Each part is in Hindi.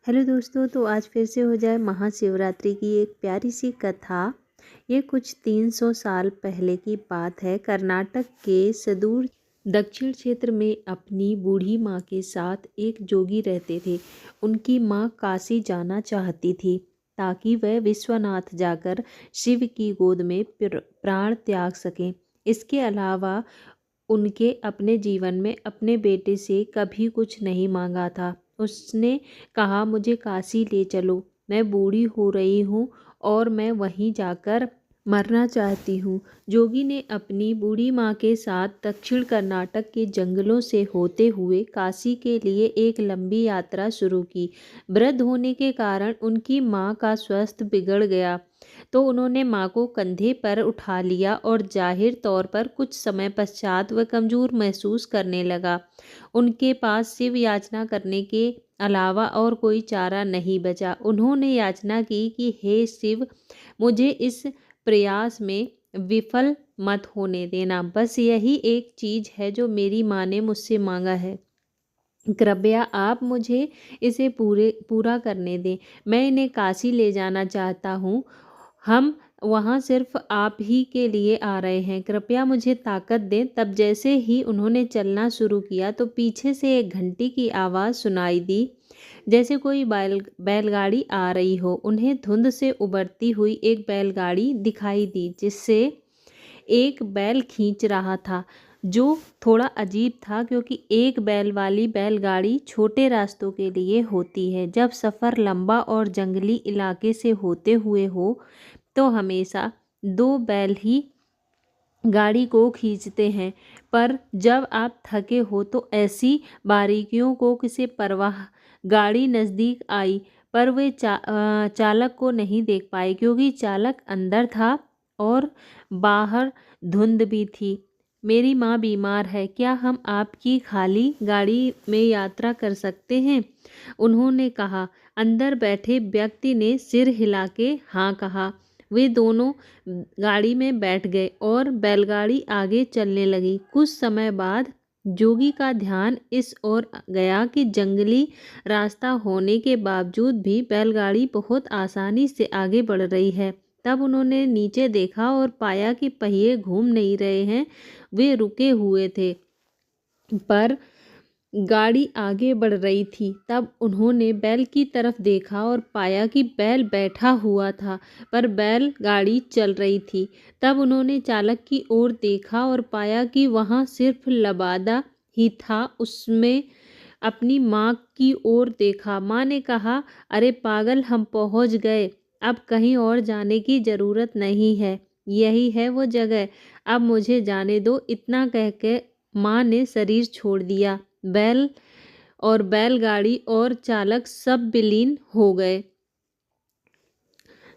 हेलो दोस्तों, तो आज फिर से हो जाए महाशिवरात्रि की एक प्यारी सी कथा। ये कुछ 300 साल पहले की बात है। कर्नाटक के सुदूर दक्षिण क्षेत्र में अपनी बूढ़ी माँ के साथ एक जोगी रहते थे। उनकी माँ काशी जाना चाहती थी ताकि वह विश्वनाथ जाकर शिव की गोद में प्राण त्याग सकें। इसके अलावा उनके अपने जीवन में अपने बेटे से कभी कुछ नहीं मांगा था। उसने कहा, मुझे काशी ले चलो, मैं बूढ़ी हो रही हूँ और मैं वहीं जाकर मरना चाहती हूँ। जोगी ने अपनी बूढ़ी माँ के साथ दक्षिण कर्नाटक के जंगलों से होते हुए काशी के लिए एक लंबी यात्रा शुरू की। वृद्ध होने के कारण उनकी माँ का स्वास्थ्य बिगड़ गया, तो उन्होंने माँ को कंधे पर उठा लिया और जाहिर तौर पर कुछ समय पश्चात वह कमज़ोर महसूस करने लगा। उनके पास शिव याचना करने के अलावा और कोई चारा नहीं बचा। उन्होंने याचना की कि हे शिव, मुझे इस प्रयास में विफल मत होने देना। बस यही एक चीज़ है जो मेरी माँ ने मुझसे मांगा है। कृपया आप मुझे इसे पूरा करने दें। मैं इन्हें काशी ले जाना चाहता हूँ। हम वहाँ सिर्फ आप ही के लिए आ रहे हैं। कृपया मुझे ताकत दें। तब जैसे ही उन्होंने चलना शुरू किया तो पीछे से एक घंटी की आवाज़ सुनाई दी, जैसे कोई बैलगाड़ी आ रही हो। उन्हें धुंध से उबरती हुई एक बैलगाड़ी दिखाई दी जिससे एक बैल खींच रहा था, जो थोड़ा अजीब था क्योंकि एक बैल वाली बैलगाड़ी छोटे रास्तों के लिए होती है। जब सफ़र लंबा और जंगली इलाके से होते हुए हो तो हमेशा दो बैल ही गाड़ी को खींचते हैं, पर जब आप थके हो तो ऐसी बारीकियों को किसी परवाह। गाड़ी नज़दीक आई पर वे चालक को नहीं देख पाए क्योंकि चालक अंदर था और बाहर धुंध भी थी। मेरी माँ बीमार है, क्या हम आपकी खाली गाड़ी में यात्रा कर सकते हैं? उन्होंने कहा। अंदर बैठे व्यक्ति ने सिर हिला के हाँ कहा। वे दोनों गाड़ी में बैठ गए और बैलगाड़ी आगे चलने लगी। कुछ समय बाद जोगी का ध्यान इस ओर गया कि जंगली रास्ता होने के बावजूद भी बैलगाड़ी बहुत आसानी से आगे बढ़ रही है। तब उन्होंने नीचे देखा और पाया कि पहिए घूम नहीं रहे हैं, वे रुके हुए थे, पर गाड़ी आगे बढ़ रही थी। तब उन्होंने बैल की तरफ देखा और पाया कि बैल बैठा हुआ था, पर बैल गाड़ी चल रही थी। तब उन्होंने चालक की ओर देखा और पाया कि वहाँ सिर्फ लबादा ही था। उसमें अपनी माँ की ओर देखा। माँ ने कहा, अरे पागल, हम पहुँच गए, अब कहीं और जाने की ज़रूरत नहीं है, यही है वो जगह, अब मुझे जाने दो। इतना कह के माँ ने शरीर छोड़ दिया। बैलगाड़ी और चालक सब विलीन हो गए।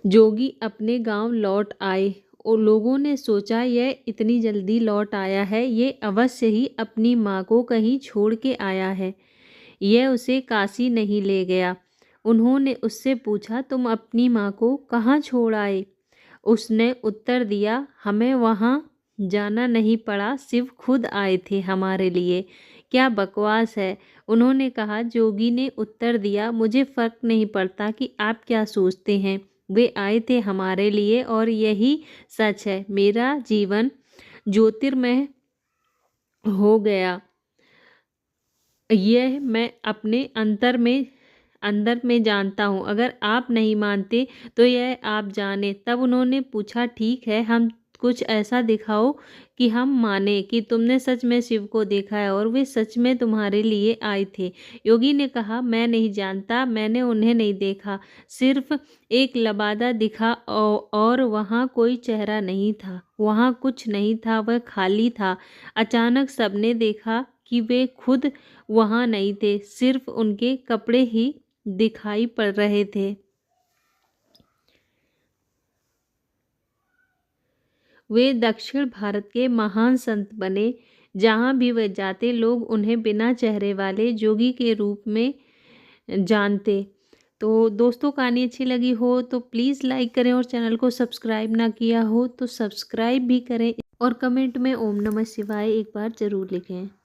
जोगी अपने गांव लौट आए और लोगों ने सोचा, यह इतनी जल्दी लौट आया है, ये अवश्य ही अपनी माँ को कहीं छोड़ के आया है, यह उसे काशी नहीं ले गया। उन्होंने उससे पूछा, तुम अपनी माँ को कहाँ छोड़ आए? उसने उत्तर दिया, हमें वहाँ जाना नहीं पड़ा, शिव खुद आए थे हमारे लिए। क्या बकवास है, उन्होंने कहा। जोगी ने उत्तर दिया, मुझे फ़र्क नहीं पड़ता कि आप क्या सोचते हैं, वे आए थे हमारे लिए और यही सच है। मेरा जीवन ज्योतिर्मय हो गया, यह मैं अपने अंदर में जानता हूँ। अगर आप नहीं मानते तो यह आप जाने। तब उन्होंने पूछा, ठीक है, हम कुछ ऐसा दिखाओ कि हम माने कि तुमने सच में शिव को देखा है और वे सच में तुम्हारे लिए आए थे। योगी ने कहा, मैं नहीं जानता, मैंने उन्हें नहीं देखा, सिर्फ एक लबादा दिखा और वहाँ कोई चेहरा नहीं था, वहाँ कुछ नहीं था, वह खाली था। अचानक सबने देखा कि वे खुद वहाँ नहीं थे, सिर्फ उनके कपड़े ही दिखाई पड़ रहे थे। वे दक्षिण भारत के महान संत बने। जहाँ भी वे जाते लोग उन्हें बिना चेहरे वाले जोगी के रूप में जानते। तो दोस्तों, कहानी अच्छी लगी हो तो प्लीज़ लाइक करें और चैनल को सब्सक्राइब ना किया हो तो सब्सक्राइब भी करें और कमेंट में ओम नमः शिवाय एक बार ज़रूर लिखें।